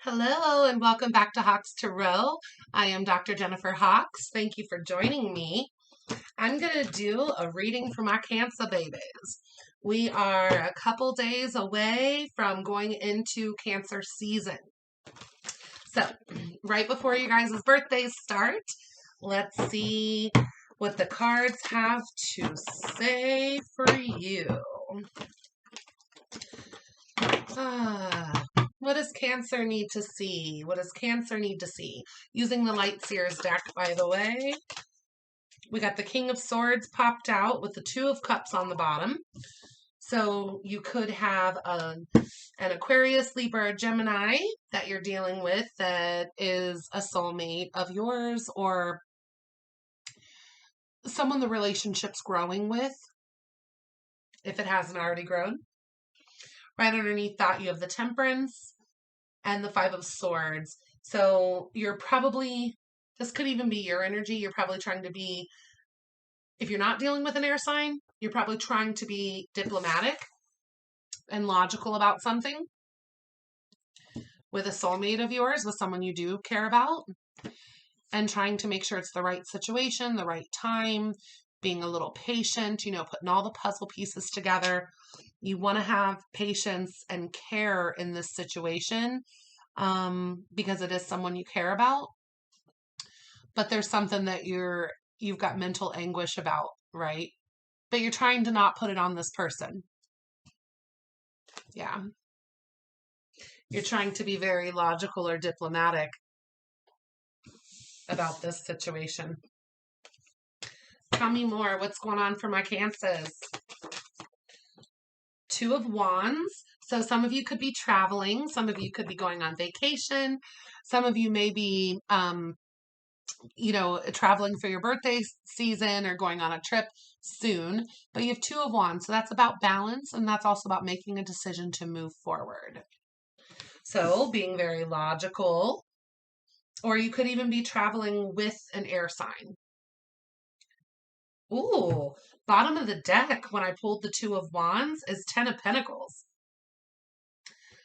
Hello and welcome back to Hawks Tarot. I am Dr. Jennifer Hawks. Thank you for joining me. I'm going to do a reading for my Cancer babies. We are a couple days away from going into Cancer season. So, right before you guys' birthdays start, let's see what the cards have to say for you. What does Cancer need to see? What does Cancer need to see? Using the Light Seers deck, by the way. We got the King of Swords popped out with the Two of Cups on the bottom. So you could have an Aquarius, Libra, Gemini that you're dealing with that is a soulmate of yours or someone the relationship's growing with, if it hasn't already grown. Right underneath that, you have the Temperance and the Five of Swords. So you're probably, this could even be your energy. You're probably trying to be, if you're not dealing with an air sign, you're probably trying to be diplomatic and logical about something with a soulmate of yours, with someone you do care about, and trying to make sure it's the right situation, the right time, being a little patient, putting all the puzzle pieces together. You want to have patience and care in this situation because it is someone you care about. But there's something that you've got mental anguish about, right? But you're trying to not put it on this person. Yeah. You're trying to be very logical or diplomatic about this situation. Tell me more. What's going on for my Cancers? Two of Wands. So some of you could be traveling. Some of you could be going on vacation. Some of you may be, traveling for your birthday season or going on a trip soon. But you have Two of Wands. So that's about balance. And that's also about making a decision to move forward. So being very logical. Or you could even be traveling with an air sign. Ooh, bottom of the deck when I pulled the Two of Wands is Ten of Pentacles.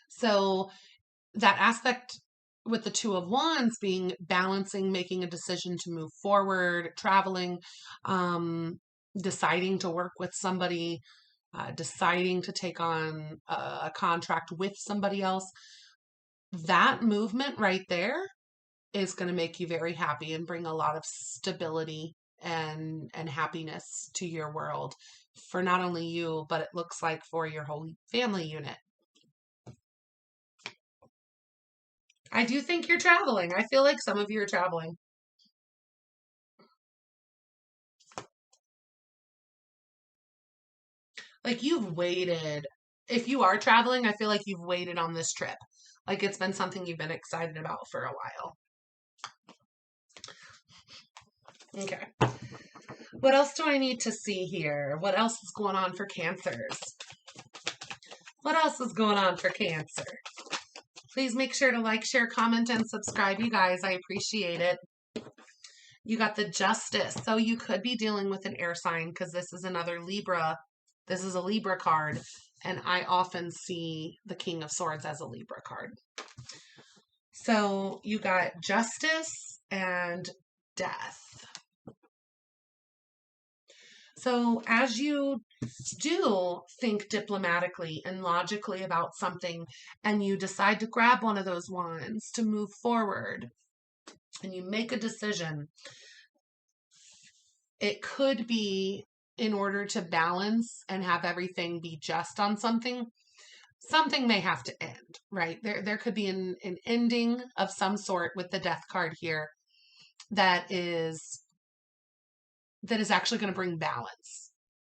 So that aspect with the Two of Wands being balancing, making a decision to move forward, traveling, deciding to work with somebody, deciding to take on a contract with somebody else. That movement right there is going to make you very happy and bring a lot of stability and happiness to your world for not only you, but it looks like for your whole family unit. I do think you're traveling. I feel like some of you are traveling. Like you've waited. If you are traveling, I feel like you've waited on this trip. Like it's been something you've been excited about for a while. Okay. What else do I need to see here? What else is going on for Cancers? What else is going on for Cancer? Please make sure to like, share, comment, and subscribe, you guys. I appreciate it. You got the Justice. So you could be dealing with an air sign because this is another Libra. This is a Libra card. And I often see the King of Swords as a Libra card. So you got Justice and Death. So as you do think diplomatically and logically about something and you decide to grab one of those wands to move forward and you make a decision, it could be in order to balance and have everything be just on something may have to end, right? There could be an ending of some sort with the Death card here that is actually going to bring balance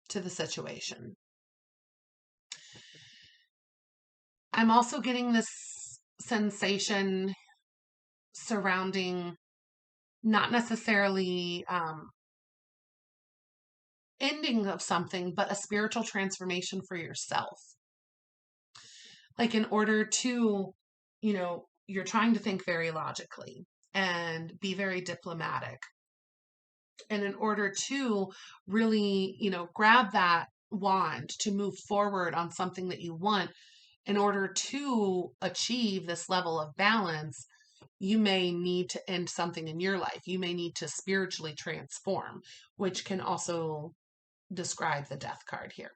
to the situation. I'm also getting this sensation surrounding not necessarily ending of something, but a spiritual transformation for yourself. Like in order to, you're trying to think very logically and be very diplomatic. And in order to really, grab that wand to move forward on something that you want, in order to achieve this level of balance, you may need to end something in your life. You may need to spiritually transform, which can also describe the death card here.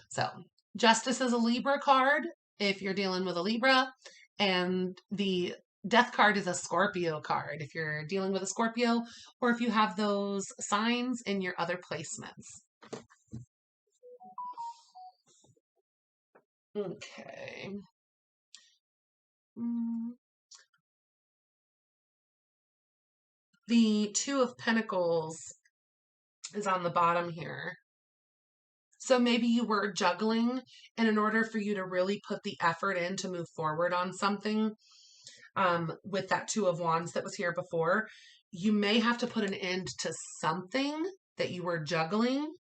So Justice is a Libra card if you're dealing with a Libra, and the Death card is a Scorpio card if you're dealing with a Scorpio, or if you have those signs in your other placements. Okay. The Two of Pentacles is on the bottom here. So maybe you were juggling, and in order for you to really put the effort in to move forward on something, with that Two of Wands that was here before, you may have to put an end to something that you were juggling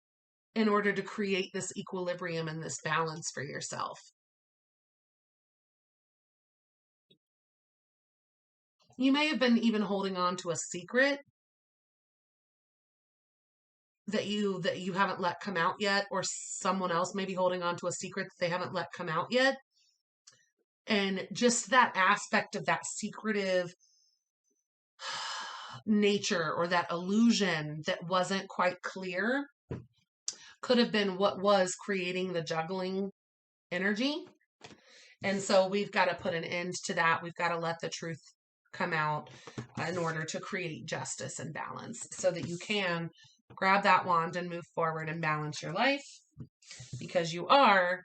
in order to create this equilibrium and this balance for yourself. You may have been even holding on to a secret that you haven't let come out yet, or someone else may be holding on to a secret that they haven't let come out yet. And just that aspect of that secretive nature or that illusion that wasn't quite clear could have been what was creating the juggling energy. And so we've got to put an end to that. We've got to let the truth come out in order to create justice and balance so that you can grab that wand and move forward and balance your life, because you are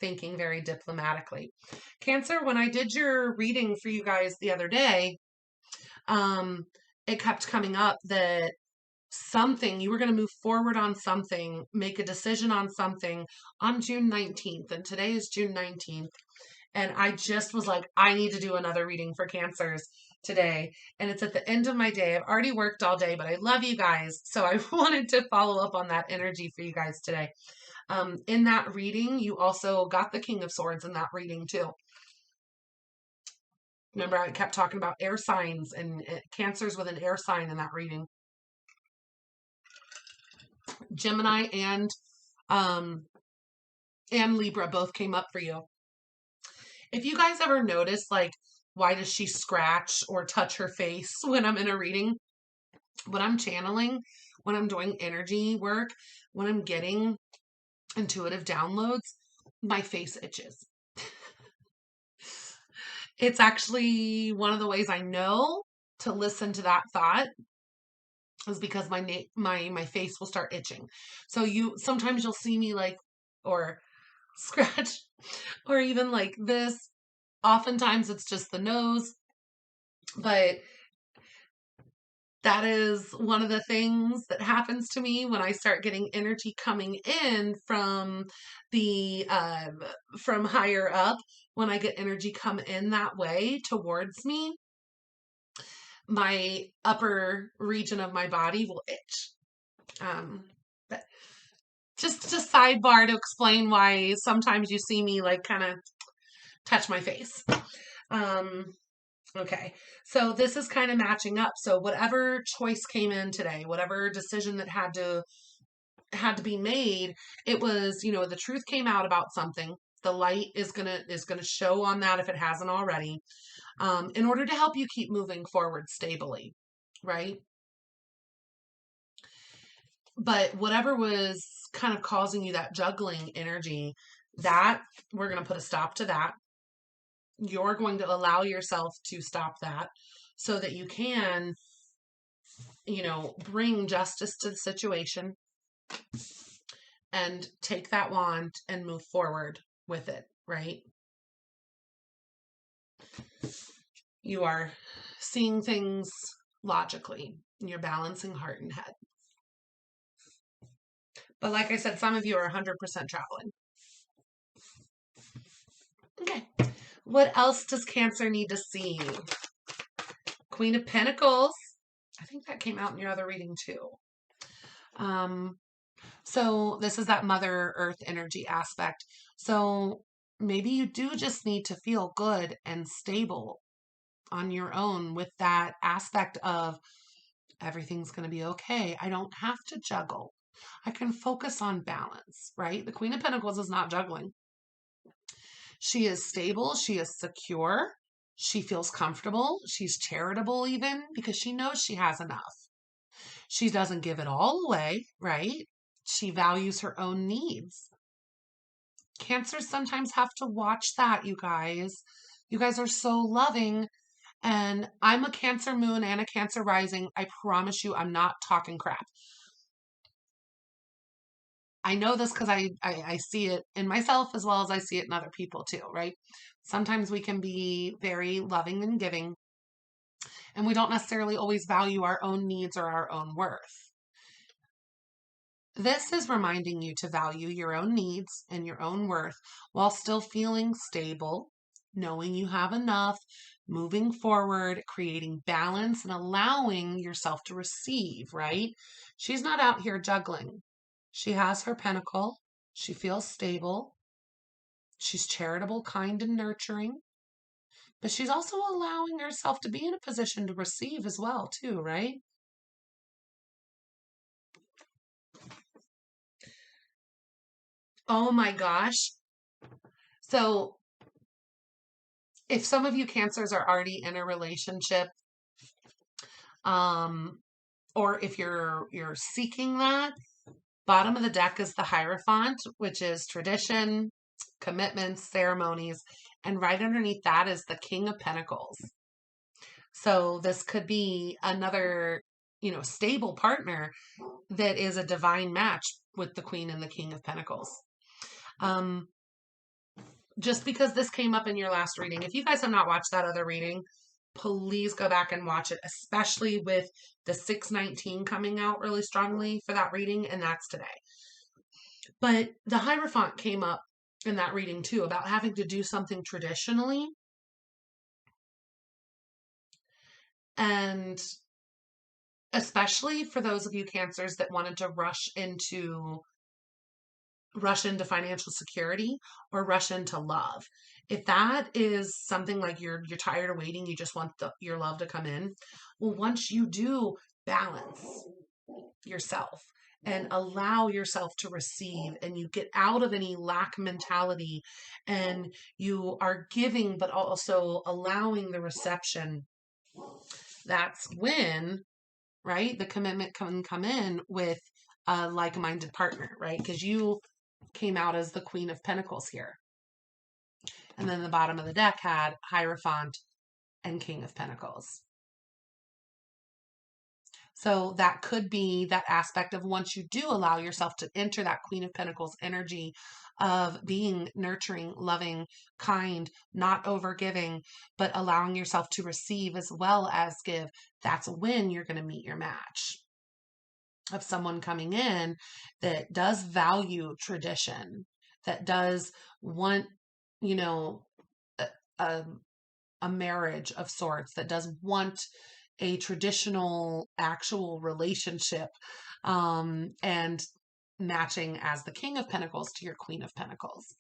thinking very diplomatically. Cancer, when I did your reading for you guys the other day, it kept coming up that something, you were going to move forward on something, make a decision on something on June 19th. And today is June 19th. And I just was like, I need to do another reading for Cancers today. And it's at the end of my day. I've already worked all day, but I love you guys. So I wanted to follow up on that energy for you guys today. In that reading, you also got the King of Swords in that reading too. Remember, I kept talking about air signs and Cancers with an air sign in that reading. Gemini and Libra both came up for you. If you guys ever notice, like, why does she scratch or touch her face when I'm in a reading? When I'm channeling, when I'm doing energy work, when I'm getting intuitive downloads, my face itches. It's actually one of the ways I know to listen to that thought is because my face will start itching. So sometimes you'll see me like, or scratch, or even like this. Oftentimes it's just the nose, but that is one of the things that happens to me when I start getting energy coming in from from higher up. When I get energy come in that way towards me, my upper region of my body will itch. But just a sidebar to explain why sometimes you see me like kind of touch my face. Okay, so this is kind of matching up. So whatever choice came in today, whatever decision that had to be made, it was, the truth came out about something. The light is gonna show on that if it hasn't already, in order to help you keep moving forward stably, right? But whatever was kind of causing you that juggling energy, that we're gonna put a stop to that. You're going to allow yourself to stop that so that you can, bring justice to the situation and take that wand and move forward with it, right? You are seeing things logically and you're balancing heart and head. But like I said, some of you are 100% traveling. Okay. What else does Cancer need to see? Queen of Pentacles. I think that came out in your other reading too. So this is that Mother Earth energy aspect. So maybe you do just need to feel good and stable on your own with that aspect of everything's going to be okay. I don't have to juggle. I can focus on balance, right? The Queen of Pentacles is not juggling. She is stable. She is secure. She feels comfortable. She's charitable even because she knows she has enough. She doesn't give it all away, right? She values her own needs. Cancers sometimes have to watch that, you guys. You guys are so loving. And I'm a Cancer moon and a Cancer rising. I promise you, I'm not talking crap. I know this because I see it in myself as well as I see it in other people too, right? Sometimes we can be very loving and giving, and we don't necessarily always value our own needs or our own worth. This is reminding you to value your own needs and your own worth while still feeling stable, knowing you have enough, moving forward, creating balance, and allowing yourself to receive, right? She's not out here juggling. She has her pentacle. She feels stable. She's charitable, kind, and nurturing. But she's also allowing herself to be in a position to receive as well, too, right? Oh my gosh. So if some of you cancers are already in a relationship, um, or if you're seeking that, bottom of the deck is the Hierophant, which is tradition, commitments, ceremonies, and right underneath that is the King of Pentacles. So this could be another, stable partner that is a divine match with the Queen and the King of Pentacles. Just because this came up in your last reading, if you guys have not watched that other reading, please go back and watch it, especially with the 619 coming out really strongly for that reading, and that's today. But the Hierophant came up in that reading too about having to do something traditionally. And especially for those of you cancers that wanted to rush into financial security or rush into love. If that is something like you're tired of waiting, you just want your love to come in. Well, once you do balance yourself and allow yourself to receive, and you get out of any lack mentality, and you are giving but also allowing the reception, that's when, right, the commitment can come in with a like-minded partner, right? Because you came out as the Queen of Pentacles here. And then the bottom of the deck had Hierophant and King of Pentacles. So that could be that aspect of once you do allow yourself to enter that Queen of Pentacles energy of being nurturing, loving, kind, not overgiving, but allowing yourself to receive as well as give, that's when you're going to meet your match of someone coming in that does value tradition, that does want, a, a, a marriage of sorts, that does want a traditional actual relationship, and matching as the King of Pentacles to your Queen of Pentacles.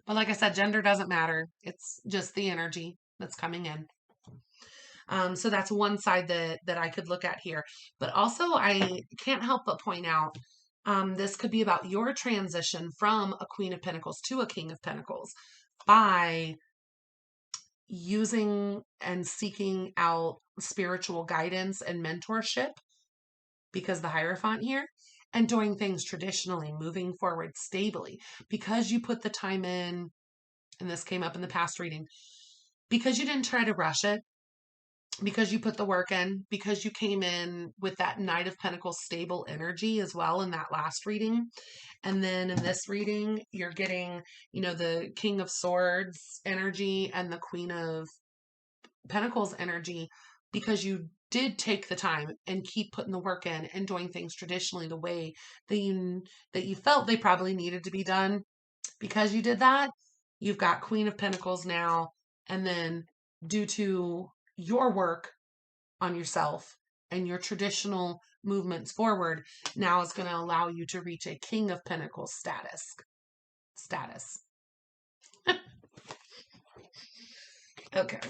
But like I said, gender doesn't matter. It's just the energy that's coming in. So that's one side that I could look at here. But also, I can't help but point out, this could be about your transition from a Queen of Pentacles to a King of Pentacles by using and seeking out spiritual guidance and mentorship, because the Hierophant here, and doing things traditionally, moving forward stably, because you put the time in, and this came up in the past reading, because you didn't try to rush it, because you put the work in, because you came in with that Knight of Pentacles stable energy as well in that last reading. And then in this reading, you're getting, the King of Swords energy and the Queen of Pentacles energy, because you did take the time and keep putting the work in and doing things traditionally the way that you felt they probably needed to be done. Because you did that, you've got Queen of Pentacles now, and then due to your work on yourself and your traditional movements forward, now is going to allow you to reach a King of Pentacles status. Okay.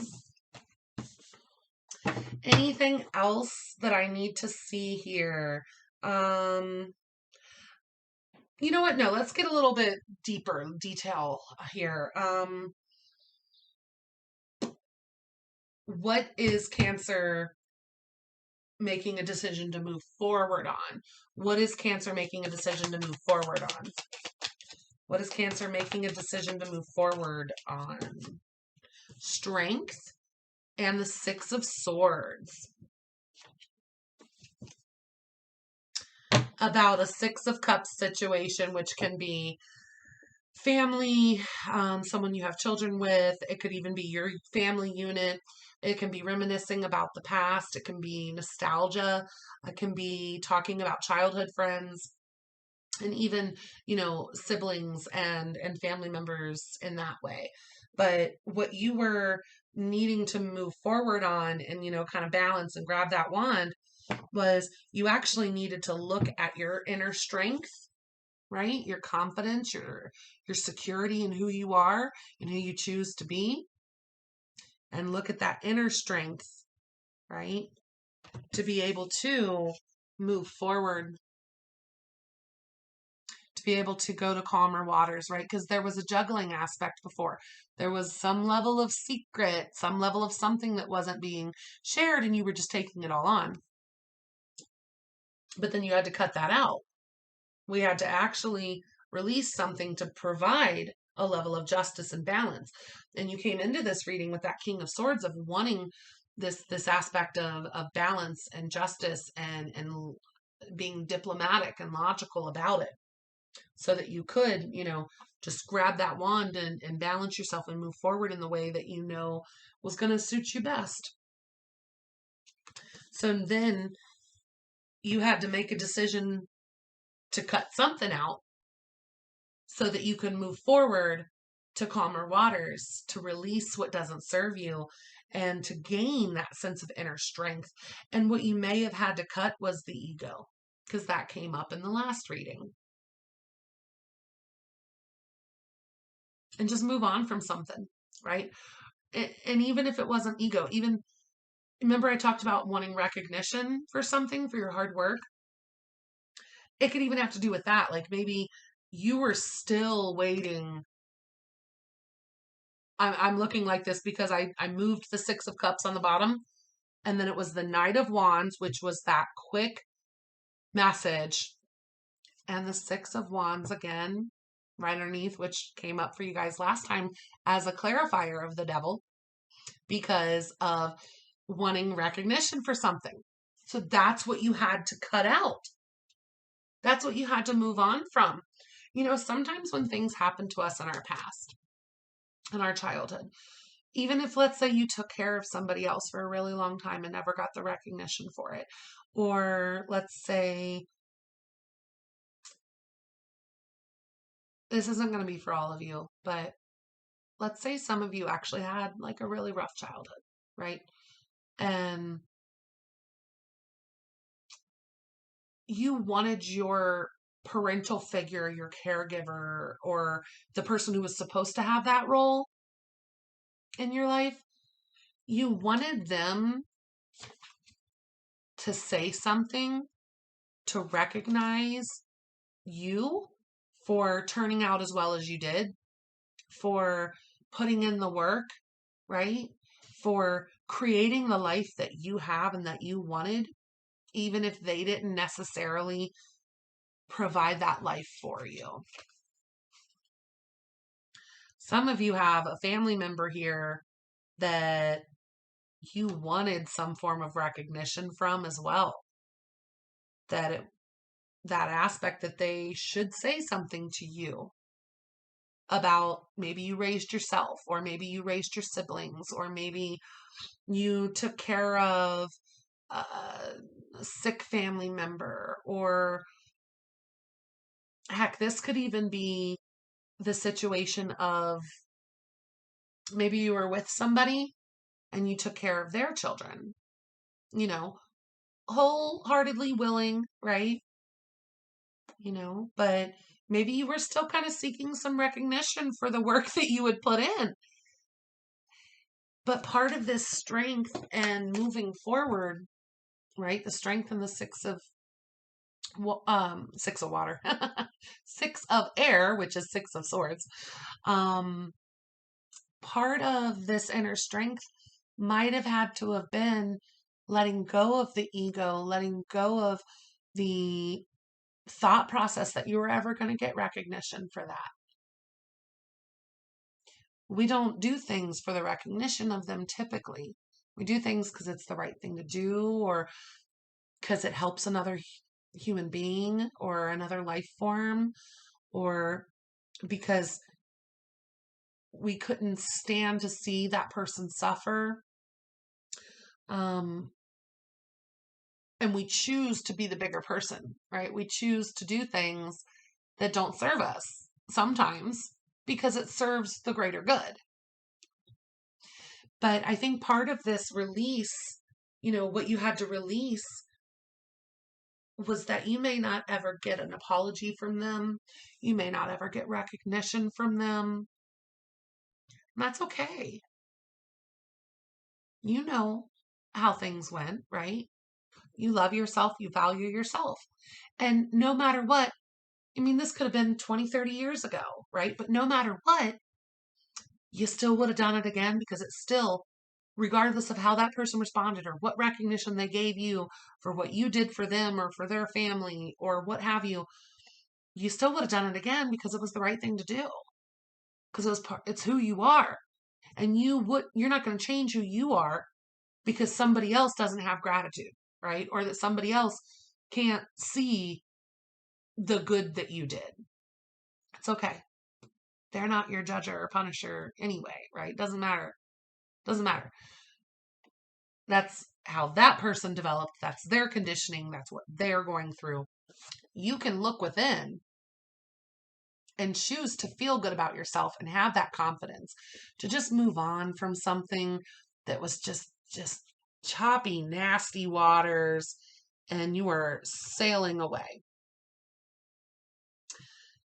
Anything else that I need to see here? You know what? No, let's get a little bit deeper detail here. What is Cancer making a decision to move forward on? What is Cancer making a decision to move forward on? What is Cancer making a decision to move forward on? Strength and the Six of Swords. About a Six of Cups situation, which can be family, someone you have children with. It could even be your family unit. It can be reminiscing about the past. It can be nostalgia. It can be talking about childhood friends, and even, siblings and family members in that way. But what you were needing to move forward on and, kind of balance and grab that wand was you actually needed to look at your inner strength, right? Your confidence, your security in who you are and who you choose to be, and look at that inner strength, right? To be able to move forward, to be able to go to calmer waters, right? Because there was a juggling aspect before. There was some level of secret, some level of something that wasn't being shared, and you were just taking it all on. But then you had to cut that out. We had to actually release something to provide a level of justice and balance. And you came into this reading with that King of Swords of wanting this aspect of balance and justice and being diplomatic and logical about it, so that you could, just grab that wand and balance yourself and move forward in the way that was going to suit you best. So then you had to make a decision to cut something out so that you can move forward to calmer waters, to release what doesn't serve you, and to gain that sense of inner strength. And what you may have had to cut was the ego, because that came up in the last reading. And just move on from something, right? And even if it wasn't ego, even remember I talked about wanting recognition for something, for your hard work. It could even have to do with that. Like maybe you were still waiting. I'm looking like this because I moved the Six of Cups on the bottom, and then it was the Knight of Wands, which was that quick message, and the Six of Wands again right underneath, which came up for you guys last time as a clarifier of the devil because of wanting recognition for something. So that's what you had to cut out. That's what you had to move on from. Sometimes when things happen to us in our past, in our childhood, even if, let's say, you took care of somebody else for a really long time and never got the recognition for it, or let's say, this isn't going to be for all of you, but let's say some of you actually had like a really rough childhood, right? And you wanted your parental figure, your caregiver, or the person who was supposed to have that role in your life, you wanted them to say something, to recognize you for turning out as well as you did, for putting in the work, right? For creating the life that you have and that you wanted, even if they didn't necessarily provide that life for you. Some of you have a family member here that you wanted some form of recognition from as well. That aspect that they should say something to you about, maybe you raised yourself, or maybe you raised your siblings, or maybe you took care of a sick family member, or heck, this could even be the situation of maybe you were with somebody and you took care of their children, wholeheartedly willing, right? But maybe you were still kind of seeking some recognition for the work that you had put in. But part of this strength and moving forward, right? The strength and the Six of Six of water, six of air, which is six of swords. Um, Part of this inner strength might have had to have been letting go of the ego, letting go of the thought process that you were ever going to get recognition for that. We don't do things for the recognition of them typically. We do things because it's the right thing to do, or because it helps another human being or another life form, or because we couldn't stand to see that person suffer. And we choose to be the bigger person, right? We choose to do things that don't serve us sometimes because it serves the greater good. But I think part of this release, what you had to release was that you may not ever get an apology from them. You may not ever get recognition from them. And that's okay. You know how things went, right? You love yourself, you value yourself. And no matter what, this could have been 20, 30 years ago, right? But no matter what, you still would have done it again because it's still, regardless of how that person responded or what recognition they gave you for what you did for them or for their family or what have you, you still would have done it again because it was the right thing to do. Because it's who you are. And you're not going to change who you are because somebody else doesn't have gratitude, right? Or that somebody else can't see the good that you did. It's okay. They're not your judger or punisher anyway, right? Doesn't matter. That's how that person developed. That's their conditioning. That's what they're going through. You can look within and choose to feel good about yourself and have that confidence to just move on from something that was just choppy, nasty waters, and you were sailing away.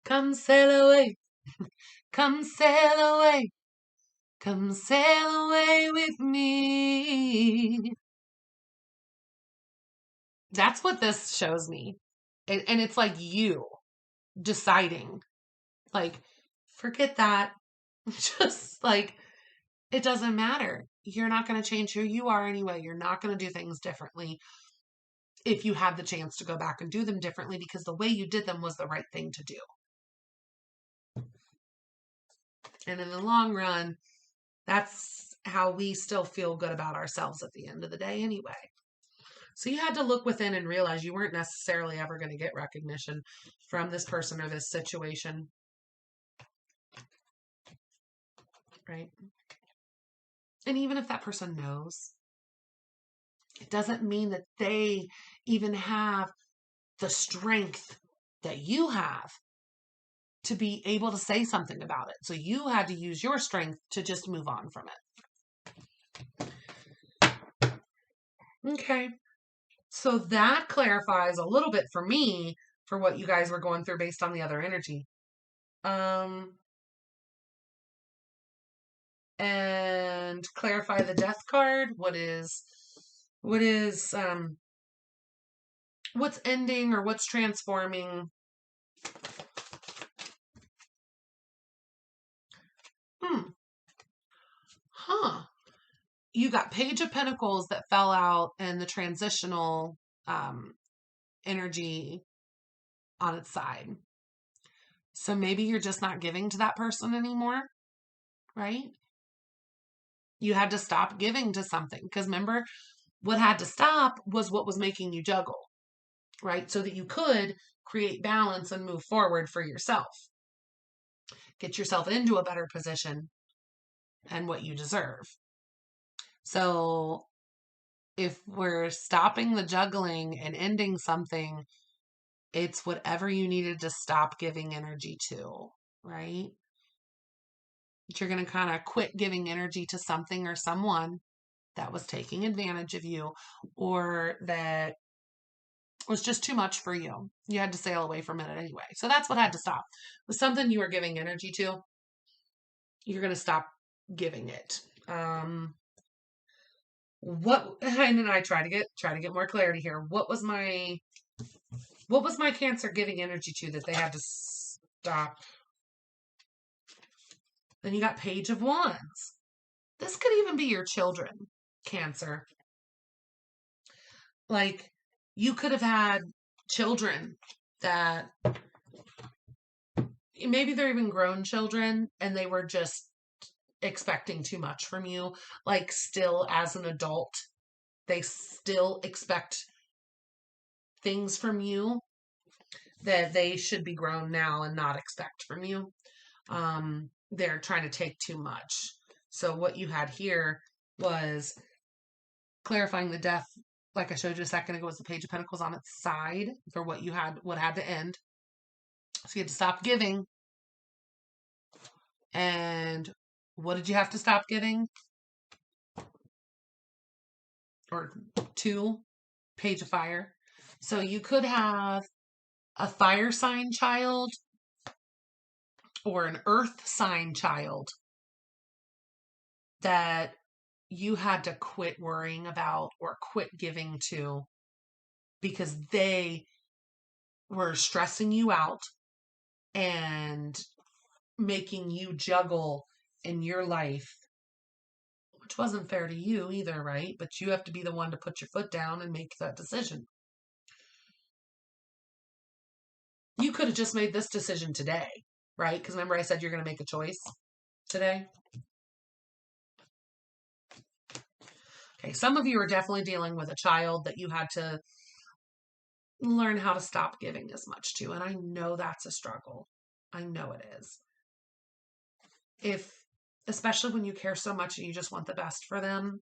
Come sail away. Come sail away. Come sail away with me. That's what this shows me. And it's like you deciding, like, forget that. Just like, it doesn't matter. You're not going to change who you are anyway. You're not going to do things differently if you had the chance to go back and do them differently because the way you did them was the right thing to do. And in the long run, that's how we still feel good about ourselves at the end of the day anyway. So you had to look within and realize you weren't necessarily ever going to get recognition from this person or this situation. Right? And even if that person knows, it doesn't mean that they even have the strength that you have to be able to say something about it. So you had to use your strength to just move on from it. Okay. So that clarifies a little bit for me for what you guys were going through based on the other energy. And clarify the death card. What's ending or what's transforming? You got Page of Pentacles that fell out and the transitional energy on its side. So maybe you're just not giving to that person anymore, right? You had to stop giving to something because remember, what had to stop was what was making you juggle, right? So that you could create balance and move forward for yourself. Get yourself into a better position and what you deserve. So if we're stopping the juggling and ending something, it's whatever you needed to stop giving energy to, right? But you're going to kind of quit giving energy to something or someone that was taking advantage of you or that was just too much for you. You had to sail away from it anyway. So that's what had to stop. It was something you were giving energy to. You're going to stop giving it. And then I try to get more clarity here. What was my What was my Cancer giving energy to that they had to stop? Then you got Page of Wands. This could even be your children, Cancer. Like, you could have had children that maybe they're even grown children and they were just expecting too much from you. Like, still as an adult, they still expect things from you that they should be grown now and not expect from you. They're trying to take too much. So what you had here was clarifying the death. Like I showed you a second ago, was the Page of Pentacles on its side for what you had, what had to end. So you had to stop giving. And what did you have to stop giving? Or 2, Page of Fire. So you could have a fire sign child or an earth sign child that you had to quit worrying about or quit giving to because they were stressing you out and making you juggle in your life, which wasn't fair to you either, right? But you have to be the one to put your foot down and make that decision. You could have just made this decision today, right? Because remember I said you're going to make a choice today. Okay, some of you are definitely dealing with a child that you had to learn how to stop giving as much to. And I know that's a struggle. I know it is. Especially when you care so much and you just want the best for them,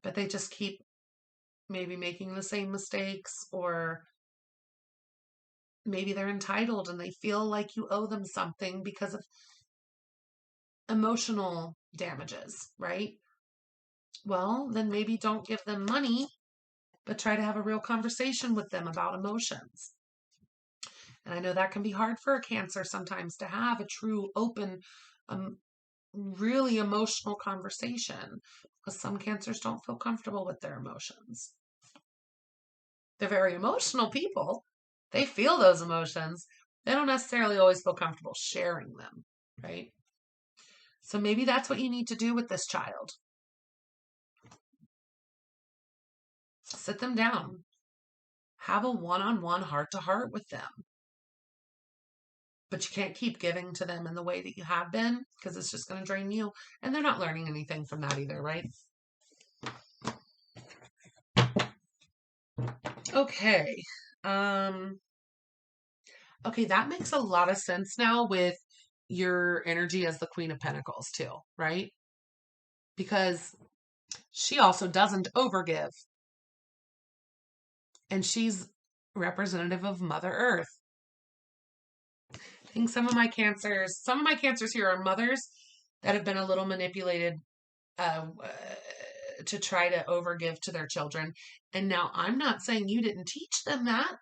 but they just keep maybe making the same mistakes, or maybe they're entitled and they feel like you owe them something because of emotional damages, right? Well, then maybe don't give them money, but try to have a real conversation with them about emotions. And I know that can be hard for a Cancer sometimes to have a true, open, really emotional conversation, because some Cancers don't feel comfortable with their emotions. They're very emotional people. They feel those emotions. They don't necessarily always feel comfortable sharing them, right? So maybe that's what you need to do with this child. Sit them down. Have a one-on-one, heart-to-heart with them. But you can't keep giving to them in the way that you have been, because it's just going to drain you. And they're not learning anything from that either, right? Okay. Okay, that makes a lot of sense now with your energy as the Queen of Pentacles too, right? Because she also doesn't overgive. And she's representative of Mother Earth. I think some of my Cancers here are mothers that have been a little manipulated to try to overgive to their children. And now I'm not saying you didn't teach them that.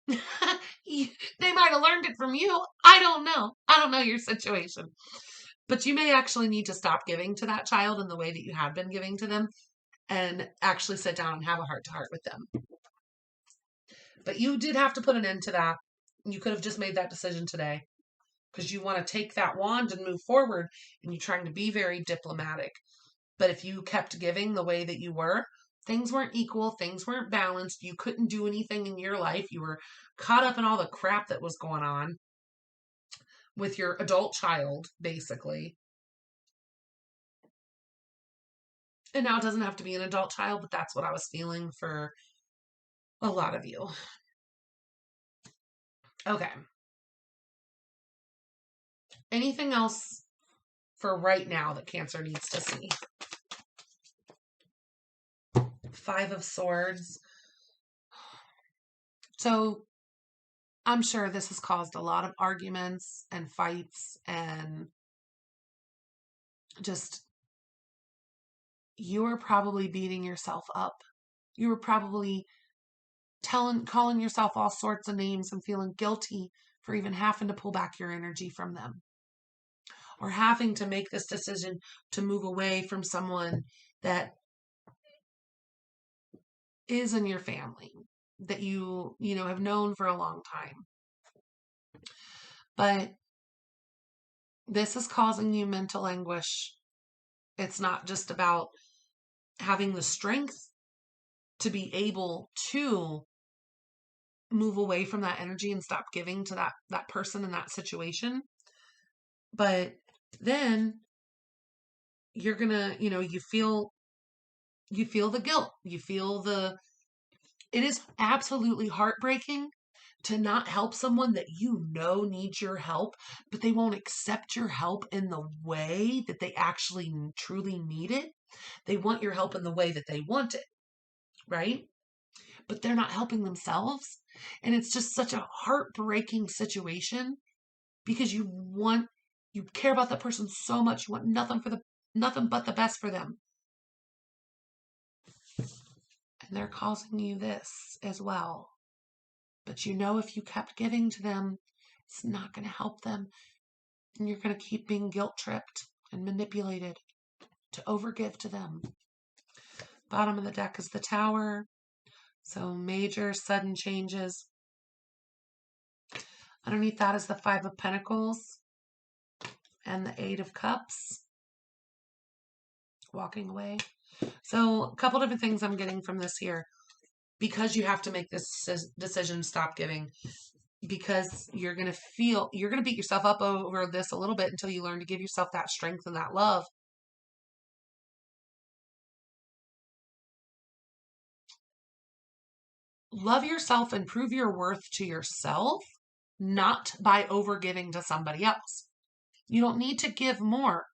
They might have learned it from you. I don't know. I don't know your situation. But you may actually need to stop giving to that child in the way that you have been giving to them and actually sit down and have a heart-to-heart with them. But you did have to put an end to that. You could have just made that decision today because you want to take that wand and move forward, and you're trying to be very diplomatic. But if you kept giving the way that you were, things weren't equal, things weren't balanced, you couldn't do anything in your life, you were caught up in all the crap that was going on with your adult child, basically. And now it doesn't have to be an adult child, but that's what I was feeling for a lot of you. Okay. Anything else for right now that Cancer needs to see? 5 of Swords. So I'm sure this has caused a lot of arguments and fights, and just, you were probably beating yourself up. You were probably calling yourself all sorts of names and feeling guilty for even having to pull back your energy from them, or having to make this decision to move away from someone that is in your family. that have known for a long time. But this is causing you mental anguish. It's not just about having the strength to be able to move away from that energy and stop giving to that person in that situation. But then you're gonna, you feel the guilt. It is absolutely heartbreaking to not help someone that needs your help, but they won't accept your help in the way that they actually truly need it. They want your help in the way that they want it, right? But they're not helping themselves. And it's just such a heartbreaking situation because you care about that person so much. You want nothing but the best for them. And they're causing you this as well. But if you kept giving to them, it's not going to help them. And you're going to keep being guilt tripped and manipulated to overgive to them. Bottom of the deck is the Tower. So major sudden changes. Underneath that is the Five of Pentacles and the Eight of Cups. Walking away. So a couple different things I'm getting from this here. Because you have to make this decision, stop giving. Because you're going to beat yourself up over this a little bit until you learn to give yourself that strength and that love. Love yourself and prove your worth to yourself, not by overgiving to somebody else. You don't need to give more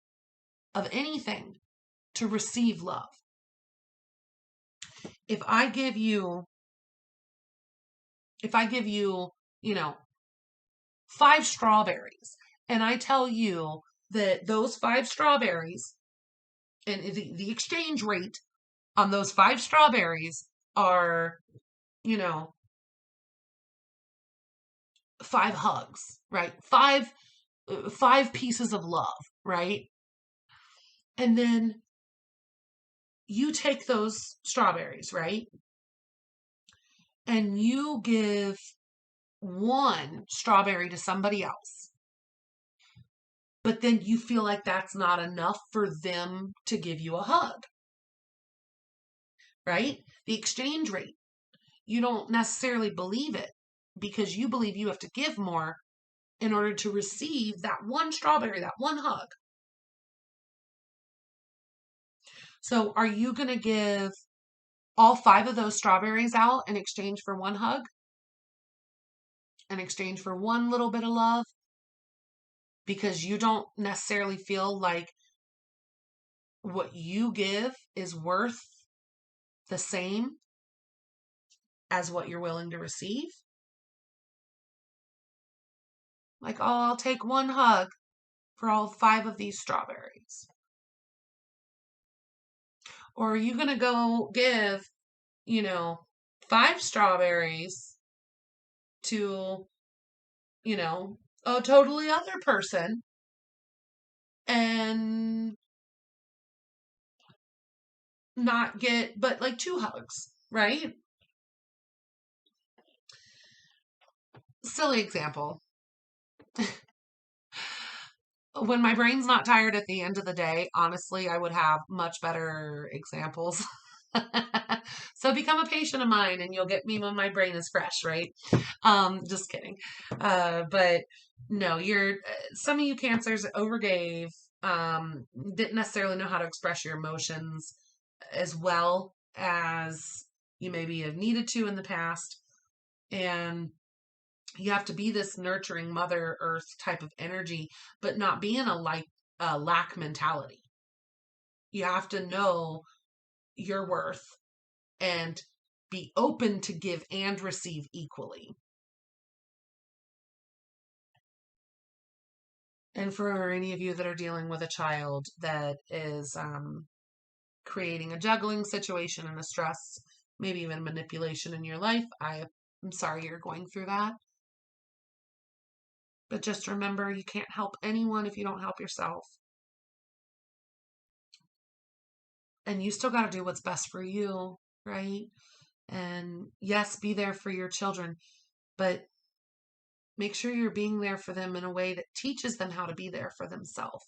of anything to receive love. If I give you, 5 strawberries, and I tell you that those 5 strawberries and the exchange rate on those 5 strawberries are, 5 hugs, right? 5 pieces of love, right? And then you take those strawberries, right? And you give 1 strawberry to somebody else. But then you feel like that's not enough for them to give you a hug, right? The exchange rate, you don't necessarily believe it because you believe you have to give more in order to receive that 1 strawberry, that 1 hug. So are you going to give all 5 of those strawberries out in exchange for 1 hug? In exchange for 1 little bit of love? Because you don't necessarily feel like what you give is worth the same as what you're willing to receive? Like, oh, I'll take 1 hug for all 5 of these strawberries. Or are you going to go give, 5 strawberries to, a totally other person and not get but like 2 hugs, right? Silly example. When my brain's not tired at the end of the day, honestly, I would have much better examples. So become a patient of mine and you'll get me when my brain is fresh, right? Just kidding. But no, some of you Cancers overgave, didn't necessarily know how to express your emotions as well as you maybe have needed to in the past. And you have to be this nurturing Mother Earth type of energy, but not be in a lack mentality. You have to know your worth and be open to give and receive equally. And for any of you that are dealing with a child that is creating a juggling situation and a stress, maybe even manipulation in your life, I'm sorry you're going through that. But just remember, you can't help anyone if you don't help yourself. And you still got to do what's best for you, right? And yes, be there for your children, but make sure you're being there for them in a way that teaches them how to be there for themselves.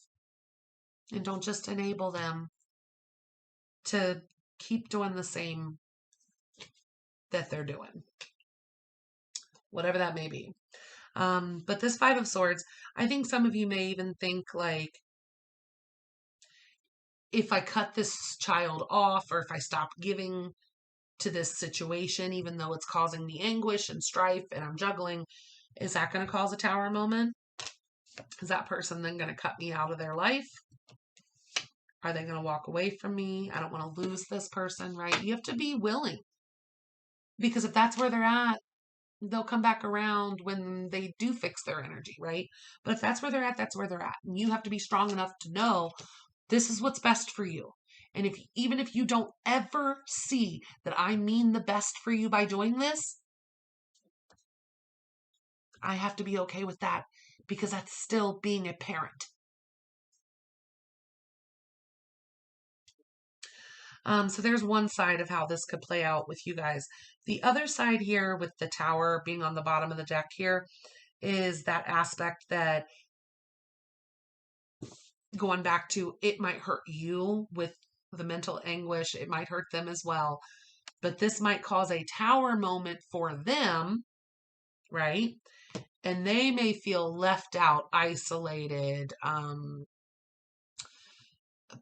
And don't just enable them to keep doing the same that they're doing, whatever that may be. But this Five of Swords, I think some of you may even think like, if I cut this child off, or if I stop giving to this situation, even though it's causing me anguish and strife and I'm juggling, is that going to cause a tower moment? Is that person then going to cut me out of their life? Are they going to walk away from me? I don't want to lose this person, right? You have to be willing, because if that's where they're at, they'll come back around when they do fix their energy, right? But if that's where they're at, that's where they're at. And you have to be strong enough to know this is what's best for you. And even if you don't ever see that I mean the best for you by doing this, I have to be okay with that, because that's still being a parent. So there's one side of how this could play out with you guys. The other side here, with the Tower being on the bottom of the deck here, is that aspect that, going back to, it might hurt you with the mental anguish. It might hurt them as well. But this might cause a Tower moment for them, right? And they may feel left out, isolated,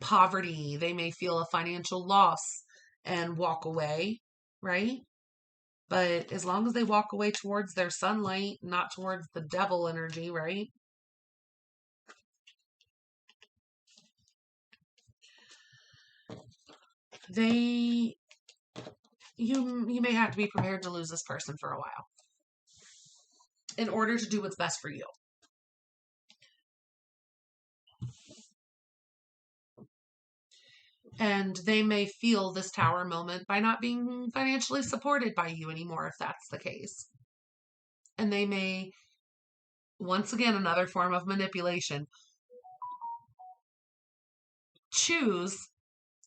poverty. They may feel a financial loss and walk away, right? But as long as they walk away towards their sunlight, not towards the devil energy, right? You may have to be prepared to lose this person for a while in order to do what's best for you. And they may feel this Tower moment by not being financially supported by you anymore, if that's the case. And they may, once again, another form of manipulation, choose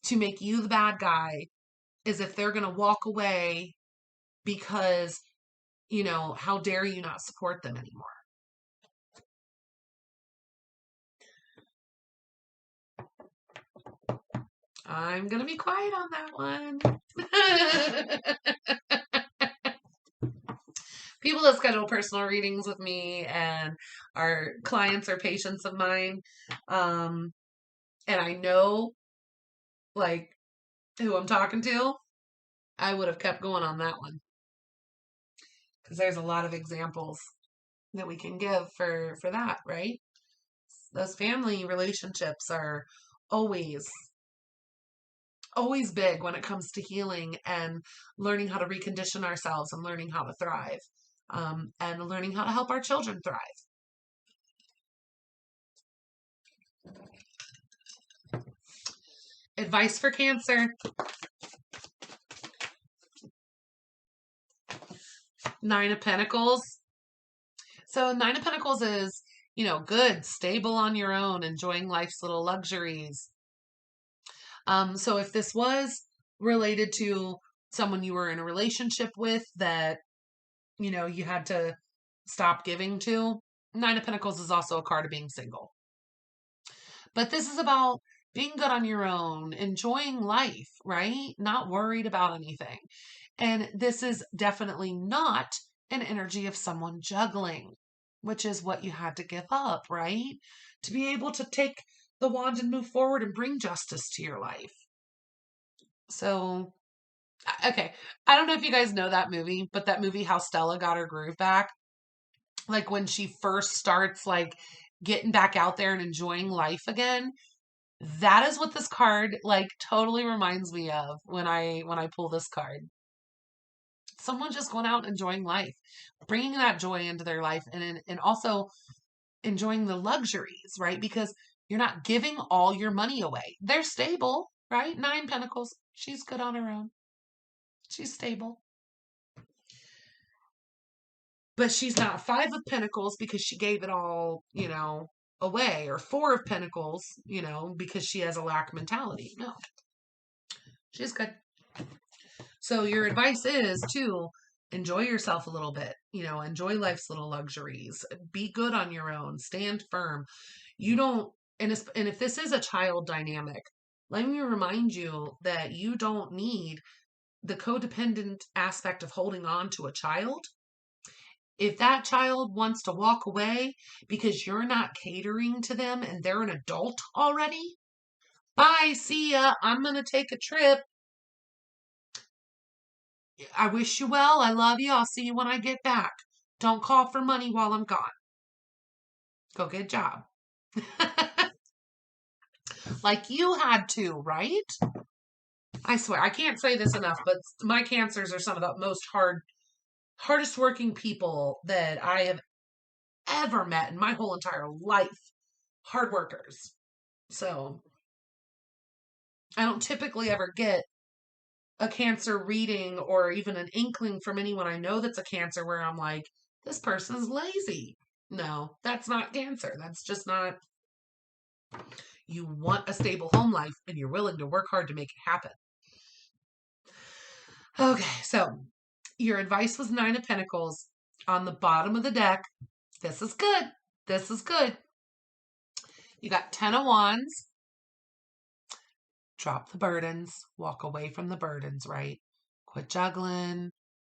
to make you the bad guy, as if they're going to walk away because, how dare you not support them anymore? I'm going to be quiet on that one. People that schedule personal readings with me and are clients or patients of mine, and I know like who I'm talking to, I would have kept going on that one, because there's a lot of examples that we can give for that, right? Those family relationships are always big when it comes to healing and learning how to recondition ourselves and learning how to thrive, and learning how to help our children thrive. Advice for Cancer. 9 of Pentacles. So 9 of Pentacles is, good, stable on your own, enjoying life's little luxuries. So if this was related to someone you were in a relationship with that, you had to stop giving to, 9 of Pentacles is also a card of being single. But this is about being good on your own, enjoying life, right? Not worried about anything. And this is definitely not an energy of someone juggling, which is what you had to give up, right? To be able to take the wand and move forward and bring justice to your life. So, okay. I don't know if you guys know that movie, but that movie, How Stella Got Her Groove Back, like when she first starts like getting back out there and enjoying life again, that is what this card like totally reminds me of when I pull this card. Someone just going out enjoying life, bringing that joy into their life, and also enjoying the luxuries, right? Because you're not giving all your money away. They're stable, right? 9 Pentacles. She's good on her own. She's stable. But she's not 5 of Pentacles because she gave it all, away, or 4 of Pentacles, because she has a lack mentality. No. She's good. So your advice is to enjoy yourself a little bit, enjoy life's little luxuries, be good on your own, stand firm. You don't, and if this is a child dynamic, let me remind you that you don't need the codependent aspect of holding on to a child. If that child wants to walk away because you're not catering to them and they're an adult already, bye, see ya, I'm going to take a trip. I wish you well. I love you. I'll see you when I get back. Don't call for money while I'm gone. Go get a job. Like you had to, right? I swear, I can't say this enough, but my cancers are some of the most hardest working people that I have ever met in my whole entire life. Hard workers. So I don't typically ever get a cancer reading or even an inkling from anyone I know that's a cancer where I'm like, this person's lazy. No, that's not cancer. That's just not. You want a stable home life and you're willing to work hard to make it happen. Okay, so your advice was 9 of Pentacles. On the bottom of the deck, this is good. This is good. You got 10 of Wands. Drop the burdens. Walk away from the burdens, right? Quit juggling.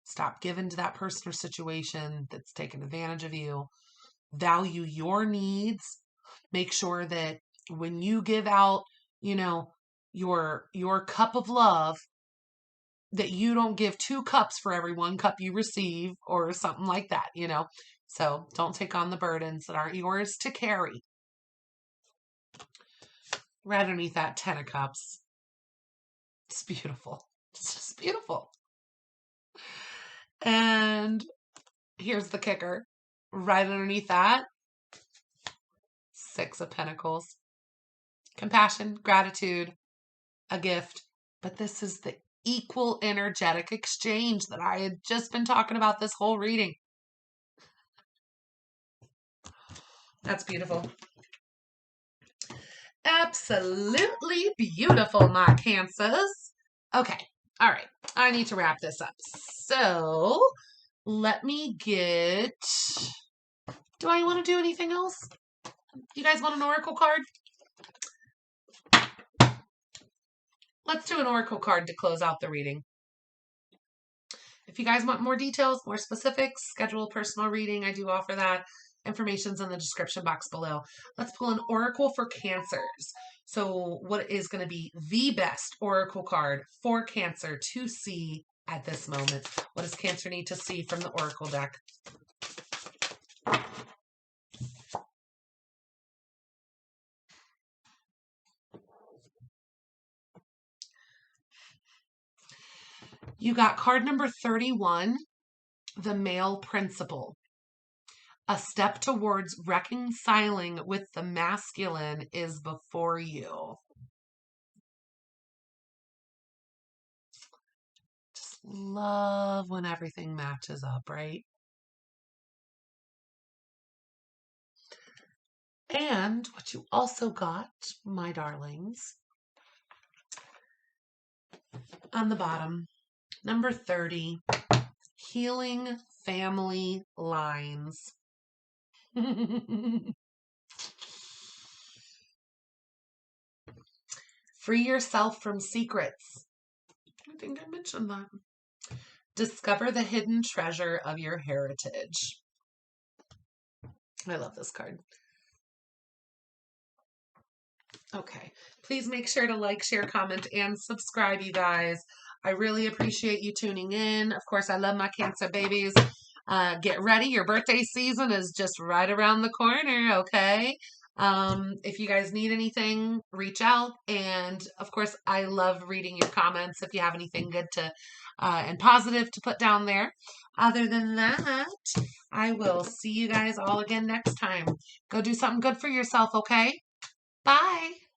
Stop giving to that person or situation that's taking advantage of you. Value your needs. Make sure that when you give out, your cup of love, that you don't give 2 cups for every 1 cup you receive or something like that, So don't take on the burdens that aren't yours to carry. Right underneath that 10 of Cups. It's beautiful. It's just beautiful. And here's the kicker. Right underneath that, 6 of Pentacles. Compassion, gratitude, a gift. But this is the equal energetic exchange that I had just been talking about this whole reading. That's beautiful. Absolutely beautiful, my Cancers. Okay. All right. I need to wrap this up. So let me get... Do I want to do anything else? You guys want an oracle card? Let's do an oracle card to close out the reading. If you guys want more details, more specifics, schedule a personal reading. I do offer that. Information's in the description box below. Let's pull an oracle for Cancers. So what is going to be the best oracle card for Cancer to see at this moment? What does Cancer need to see from the oracle deck? You got card number 31, the male principle. A step towards reconciling with the masculine is before you. Just love when everything matches up, right? And what you also got, my darlings, on the bottom, number 30, healing family lines. Free yourself from secrets. I think I mentioned that. Discover the hidden treasure of your heritage. I love this card. Okay. Please make sure to like, share, comment, and subscribe, you guys. I really appreciate you tuning in. Of course, I love my Cancer babies. Get ready. Your birthday season is just right around the corner, okay? If you guys need anything, reach out. And of course, I love reading your comments if you have anything good to and positive to put down there. Other than that, I will see you guys all again next time. Go do something good for yourself, okay? Bye.